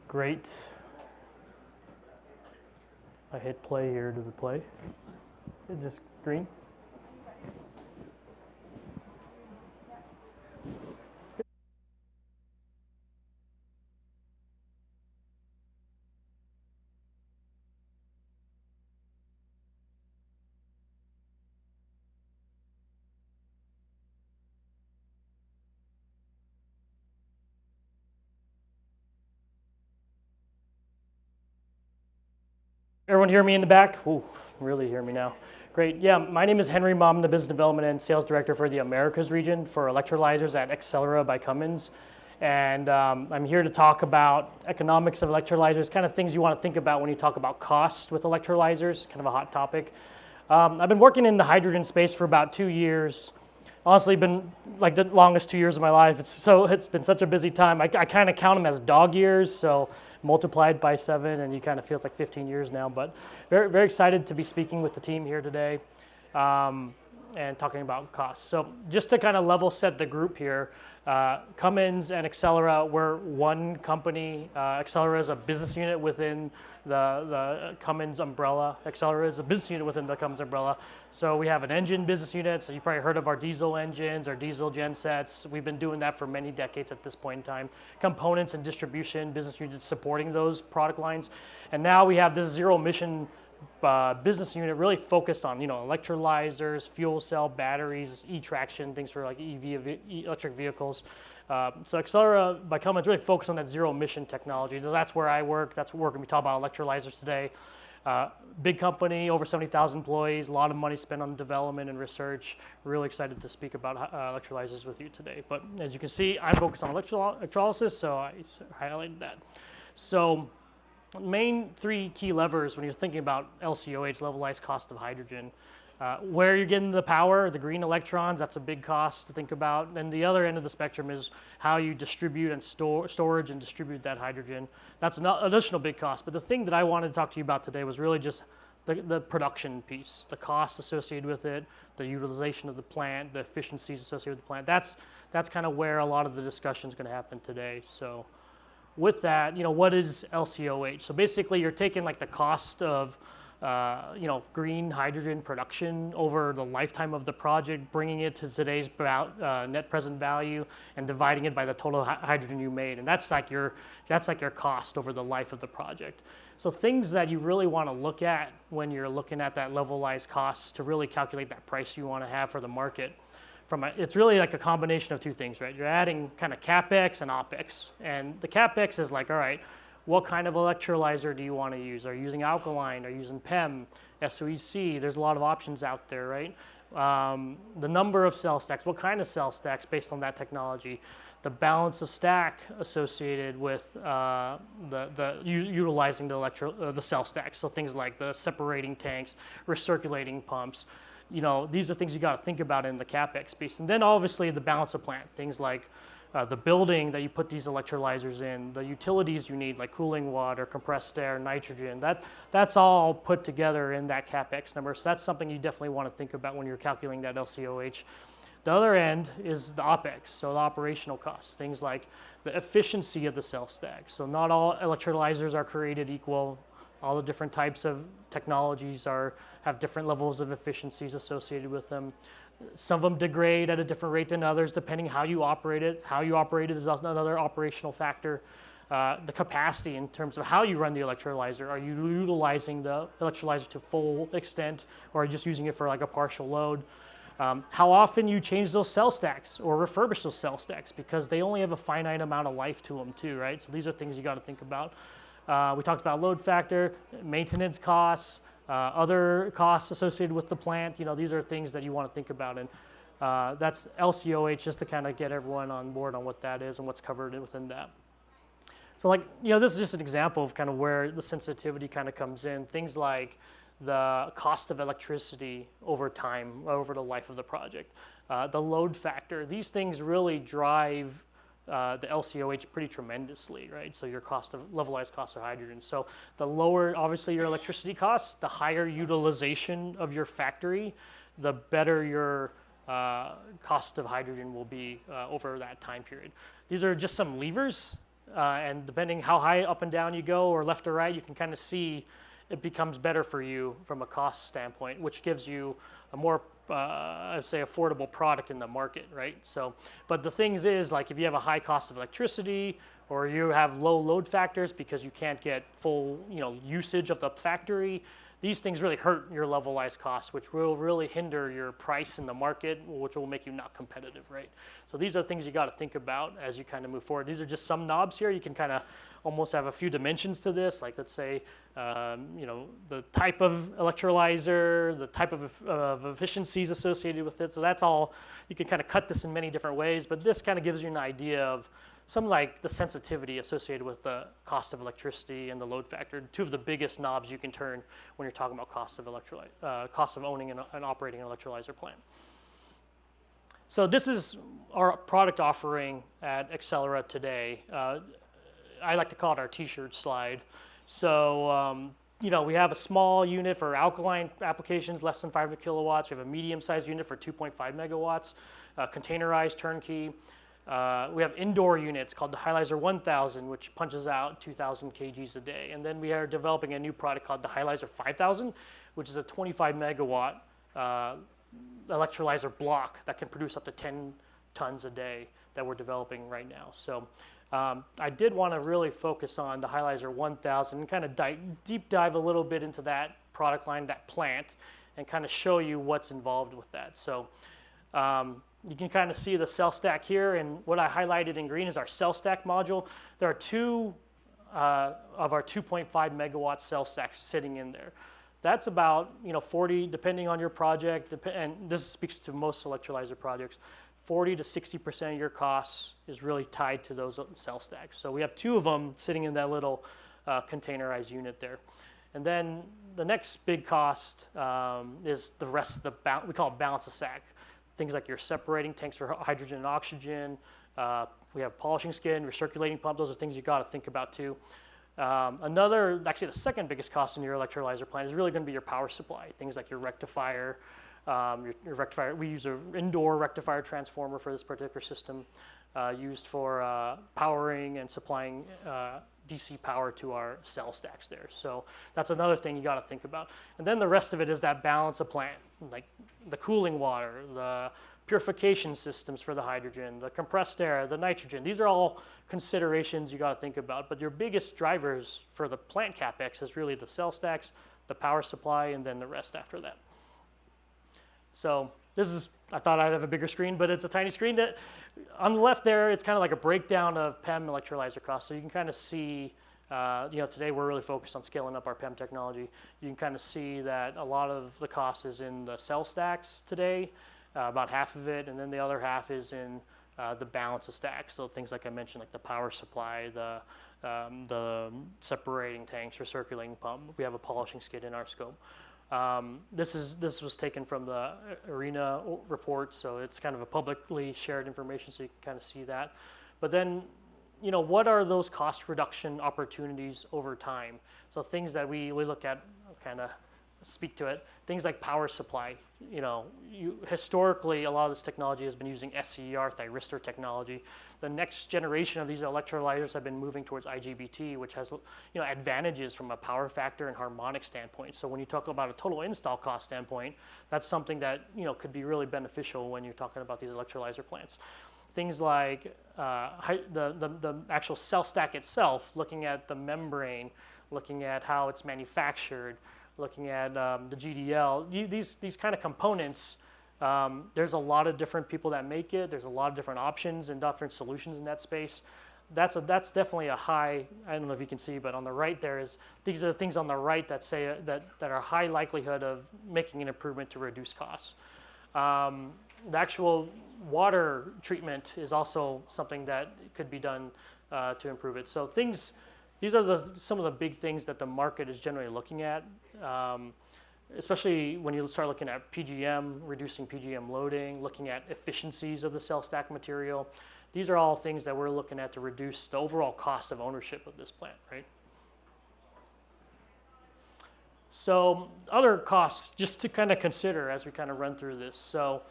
Great. I hit play here. Does it play? It just green. Everyone hear me in the back? Ooh, really hear me now. Great. Yeah, my name is Henry Mom. I'm the Business Development and Sales Director for the Americas region for Electrolyzers at Accelera by Cummins. And I'm here to talk about economics of electrolyzers, kind of things you want to think about when you talk about cost with electrolyzers, kind of a hot topic. I've been working in the hydrogen space for about 2 years. Honestly, been like the longest 2 years of my life. It's been such a busy time. I kind of count them as dog years, so multiplied by 7, and you kind of feels like 15 years now. But very, very excited to be speaking with the team here today and talking about costs. So just to kind of level set the group here, Cummins and Accelera, we're one company. Accelera is a business unit within the Cummins umbrella. Accelera is a business unit within the Cummins umbrella. So we have an engine business unit. So you probably heard of our diesel engines, our diesel gensets. We've been doing that for many decades at this point in time. Components and distribution business units supporting those product lines. And now we have this zero emission business unit really focused on, electrolyzers, fuel cell, batteries, e-traction, things for like electric vehicles. So Accelera by Cummins really focused on that zero emission technology. So that's where I work. That's what we're going to be talking about electrolyzers today. Big company, over 70,000 employees, a lot of money spent on development and research. Really excited to speak about electrolyzers with you today. But as you can see, I'm focused on electrolysis, so I highlighted that. So main 3 key levers when you're thinking about LCOH, levelized cost of hydrogen. Where you're getting the power, the green electrons, that's a big cost to think about. And the other end of the spectrum is how you distribute and storage and distribute that hydrogen. That's an additional big cost. But the thing that I wanted to talk to you about today was really just the production piece, the costs associated with it, the utilization of the plant, the efficiencies associated with the plant. That's kind of where a lot of the discussion is going to happen today. So with that, what is LCOH? So basically you're taking like the cost of green hydrogen production over the lifetime of the project, bringing it to today's net present value and dividing it by the total hydrogen you made. And that's like your cost over the life of the project. So things that you really want to look at when you're looking at that levelized costs to really calculate that price you want to have for the market. It's really like a combination of 2 things, right? You're adding kind of CapEx and OpEx. And the CapEx is like, all right, what kind of electrolyzer do you want to use? Are you using alkaline? Are you using PEM, SOEC? There's a lot of options out there, right? The number of cell stacks, what kind of cell stacks based on that technology? The balance of stack associated with utilizing the cell stacks. So things like the separating tanks, recirculating pumps. These are things you got to think about in the CapEx piece. And then obviously the balance of plant, things like the building that you put these electrolyzers in, the utilities you need like cooling water, compressed air, nitrogen, that's all put together in that CapEx number. So that's something you definitely want to think about when you're calculating that LCOH. The other end is the OpEx, so the operational costs, things like the efficiency of the cell stack. So not all electrolyzers are created equal. All the different types of technologies have different levels of efficiencies associated with them. Some of them degrade at a different rate than others, depending how you operate it. How you operate it is another operational factor. The capacity in terms of how you run the electrolyzer. Are you utilizing the electrolyzer to full extent, or are you just using it for like a partial load? How often you change those cell stacks or refurbish those cell stacks, because they only have a finite amount of life to them too, right? So these are things you got to think about. We talked about load factor, maintenance costs, other costs associated with the plant. These are things that you want to think about. And that's LCOH, just to kind of get everyone on board on what that is and what's covered within that. So this is just an example of kind of where the sensitivity kind of comes in. Things like the cost of electricity over time, over the life of the project, the load factor. These things really drive the LCOH pretty tremendously, right? So your levelized cost of hydrogen. So the lower, obviously, your electricity costs, the higher utilization of your factory, the better your cost of hydrogen will be over that time period. These are just some levers and depending how high up and down you go or left or right, you can kind of see it becomes better for you from a cost standpoint, which gives you a more, I'd say, affordable product in the market, right? So, but the things is, like, if you have a high cost of electricity or you have low load factors because you can't get full, usage of the factory, these things really hurt your levelized costs, which will really hinder your price in the market, which will make you not competitive, right? So these are things you got to think about as you kind of move forward. These are just some knobs here. You can kind of almost have a few dimensions to this, like let's say, the type of electrolyzer, the type of efficiencies associated with it. So that's all. You can kind of cut this in many different ways, but this kind of gives you an idea of some like the sensitivity associated with the cost of electricity and the load factor, two of the biggest knobs you can turn when you're talking about cost of owning and operating an electrolyzer plant. So this is our product offering at Accelera today. I like to call it our t-shirt slide. So, we have a small unit for alkaline applications, less than 500 kilowatts. We have a medium-sized unit for 2.5 megawatts, containerized turnkey. We have indoor units called the Hylizer 1000, which punches out 2,000 kgs a day. And then we are developing a new product called the Hylizer 5000, which is a 25 megawatt electrolyzer block that can produce up to 10 tons a day that we're developing right now. So I did want to really focus on the Hylizer 1000 and kind of deep dive a little bit into that product line, that plant, and kind of show you what's involved with that. So you can kind of see the cell stack here, and what I highlighted in green is our cell stack module. There are two of our 2.5 megawatt cell stacks sitting in there. That's about 40, depending on your project, and this speaks to most electrolyzer projects, 40 to 60% of your costs is really tied to those cell stacks. So we have two of them sitting in that little containerized unit there. And then the next big cost is the rest of the, we call it balance of stack. Things like your separating tanks for hydrogen and oxygen. We have polishing skin, recirculating pump. Those are things you got to think about too. Actually the second biggest cost in your electrolyzer plant is really going to be your power supply. Things like your rectifier. Your rectifier, we use an indoor rectifier transformer for this particular system, used for powering and supplying DC power to our cell stacks there. So that's another thing you got to think about. And then the rest of it is that balance of plant, like the cooling water, the purification systems for the hydrogen, the compressed air, the nitrogen. These are all considerations you got to think about. But your biggest drivers for the plant CapEx is really the cell stacks, the power supply, and then the rest after that. So this is, I thought I'd have a bigger screen, but it's a tiny screen. That on the left there, it's kind of like a breakdown of PEM electrolyzer costs. So you can kind of see, today we're really focused on scaling up our PEM technology. You can kind of see that a lot of the cost is in the cell stacks today, about half of it, and then the other half is in the balance of stacks. So things like I mentioned, like the power supply, the separating tanks, recirculating pump. We have a polishing skid in our scope. This was taken from the ARENA report, so it's kind of a publicly shared information, so you can kind of see that. But then, what are those cost reduction opportunities over time? So things that we look at, kind of speak to it. Things like power supply. Historically, a lot of this technology has been using SCR thyristor technology. The next generation of these electrolyzers have been moving towards IGBT, which has advantages from a power factor and harmonic standpoint. So when you talk about a total install cost standpoint, that's something that could be really beneficial when you're talking about these electrolyzer plants. Things like the actual cell stack itself, looking at the membrane, looking at how it's manufactured, looking at the GDL, these kind of components. There's a lot of different people that make it. There's a lot of different options and different solutions in that space. That's definitely a high. I don't know if you can see, but on the right these are the things on the right that say that are high likelihood of making an improvement to reduce costs. The actual water treatment is also something that could be done to improve it. So these are some of the big things that the market is generally looking at. Especially when you start looking at PGM, reducing PGM loading, looking at efficiencies of the cell stack material. These are all things that we're looking at to reduce the overall cost of ownership of this plant, right? So other costs just to kind of consider as we kind of run through this. So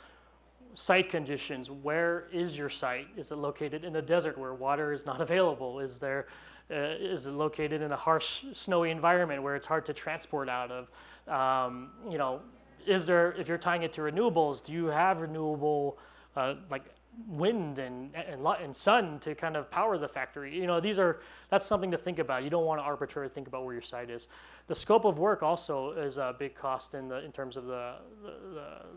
site conditions. Where is your site? Is it located in a desert where water is not available? Is it located in a harsh, snowy environment where it's hard to transport out of? If you're tying it to renewables, do you have renewable like wind and sun to kind of power the factory? That's something to think about. You don't want to arbitrarily think about where your site is. The scope of work also is a big cost in terms of the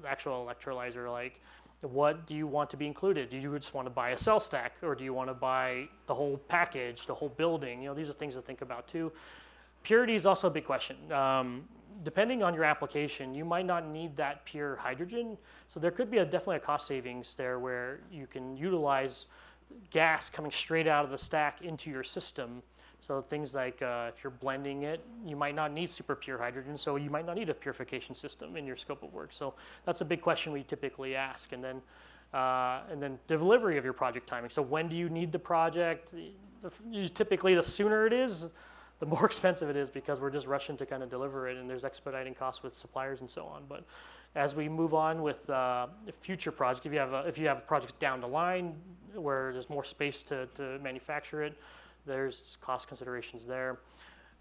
actual electrolyzer. Like, what do you want to be included? Do you just want to buy a cell stack, or do you want to buy the whole package, the whole building? These are things to think about too. Purity is also a big question. Depending on your application, you might not need that pure hydrogen. So there could be definitely a cost savings there where you can utilize gas coming straight out of the stack into your system. So things like if you're blending it, you might not need super pure hydrogen, so you might not need a purification system in your scope of work. So that's a big question we typically ask. And then delivery of your project timing. So when do you need the project? Typically, the sooner it is, the more expensive it is, because we're just rushing to kind of deliver it, and there's expediting costs with suppliers and so on. But as we move on with future projects, if you have projects down the line where there's more space to manufacture it, there's cost considerations there.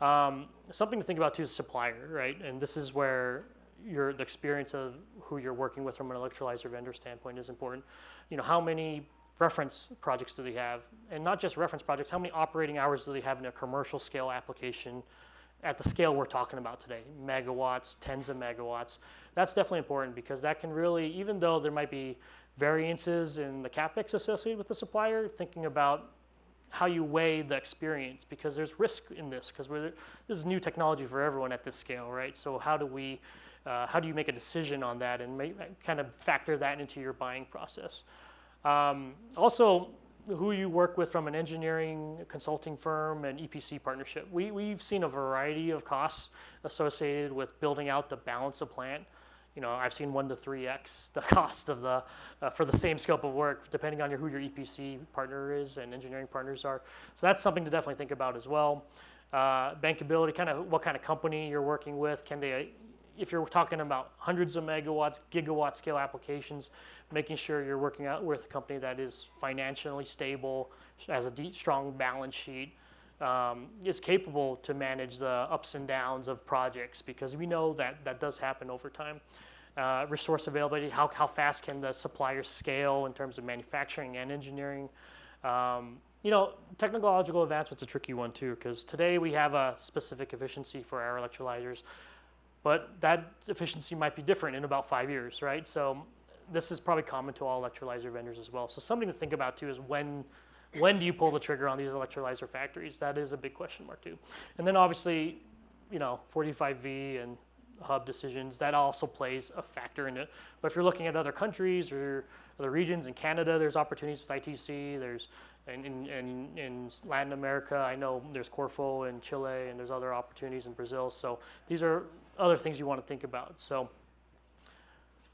Something to think about too is supplier, right? And this is where the experience of who you're working with from an electrolyzer vendor standpoint is important. How many reference projects do they have? And not just reference projects, how many operating hours do they have in a commercial scale application at the scale we're talking about today? Megawatts, tens of megawatts. That's definitely important, because that can really, even though there might be variances in the CapEx associated with the supplier, thinking about how you weigh the experience, because there's risk in this, because this is new technology for everyone at this scale, right? So how do you make a decision on that and kind of factor that into your buying process? Also, who you work with from an engineering consulting firm and EPC partnership. We've seen a variety of costs associated with building out the balance of plant. I've seen 1 to 3x the cost of for the same scope of work, depending on who your EPC partner is and engineering partners are. So that's something to definitely think about as well. Bankability, kind of what kind of company you're working with. If you're talking about hundreds of megawatts, gigawatt scale applications, making sure you're working out with a company that is financially stable, has a strong balance sheet, is capable to manage the ups and downs of projects, because we know that does happen over time. Resource availability, how fast can the suppliers scale in terms of manufacturing and engineering? Technological advancement's a tricky one too, because today we have a specific efficiency for our electrolyzers, but that efficiency might be different in about 5 years, right? So this is probably common to all electrolyzer vendors as well. So something to think about too is when do you pull the trigger on these electrolyzer factories? That is a big question mark too. And then obviously, 45V and hub decisions, that also plays a factor in it. But if you're looking at other countries or other regions, in Canada, there's opportunities with ITC. There's in Latin America, I know there's Corfo in Chile, and there's other opportunities in Brazil. So these are other things you want to think about. So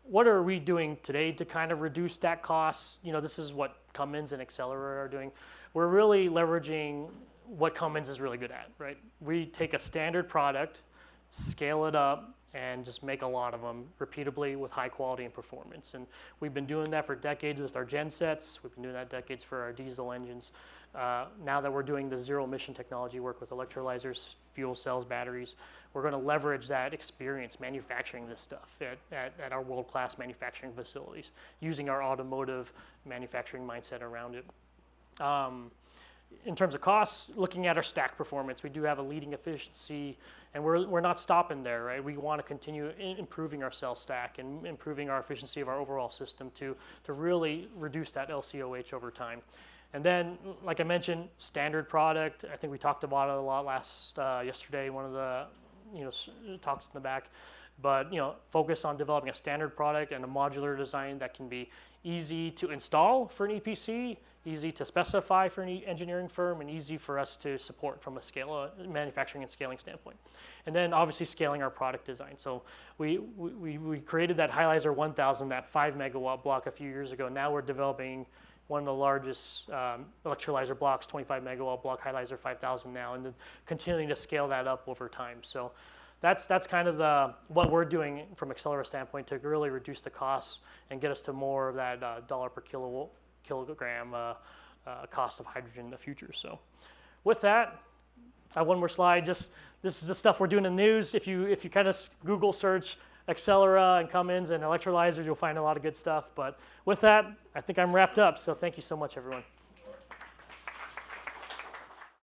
what are we doing today to kind of reduce that cost? This is what Cummins and Accelera are doing. We're really leveraging what Cummins is really good at, right? We take a standard product, scale it up, and just make a lot of them repeatably with high quality and performance. And we've been doing that for decades with our gen sets. We've been doing that decades for our diesel engines. Now that we're doing the zero emission technology work with electrolyzers, fuel cells, batteries, we're going to leverage that experience manufacturing this stuff at our world-class manufacturing facilities, using our automotive manufacturing mindset around it. In terms of costs, looking at our stack performance, we do have a leading efficiency, and we're not stopping there, right? We want to continue improving our cell stack and improving our efficiency of our overall system to really reduce that LCOH over time. And then, like I mentioned, standard product. I think we talked about it a lot yesterday, one of the talks in the back. But focus on developing a standard product and a modular design that can be easy to install for an EPC, easy to specify for an engineering firm, and easy for us to support from a manufacturing and scaling standpoint. And then obviously scaling our product design. So we created that Hylizer 1000, that 5 megawatt block a few years ago. Now we're developing one of the largest electrolyzer blocks, 25 megawatt block Hylizer 5000 now, and then continuing to scale that up over time. So that's kind of what we're doing from Accelera standpoint to really reduce the costs and get us to more of that dollar per kilogram cost of hydrogen in the future. So with that, I have one more slide. Just this is the stuff we're doing in the news. If you kind of Google search Accelera and Cummins and electrolyzers, you'll find a lot of good stuff. But with that, I think I'm wrapped up. So thank you so much, everyone.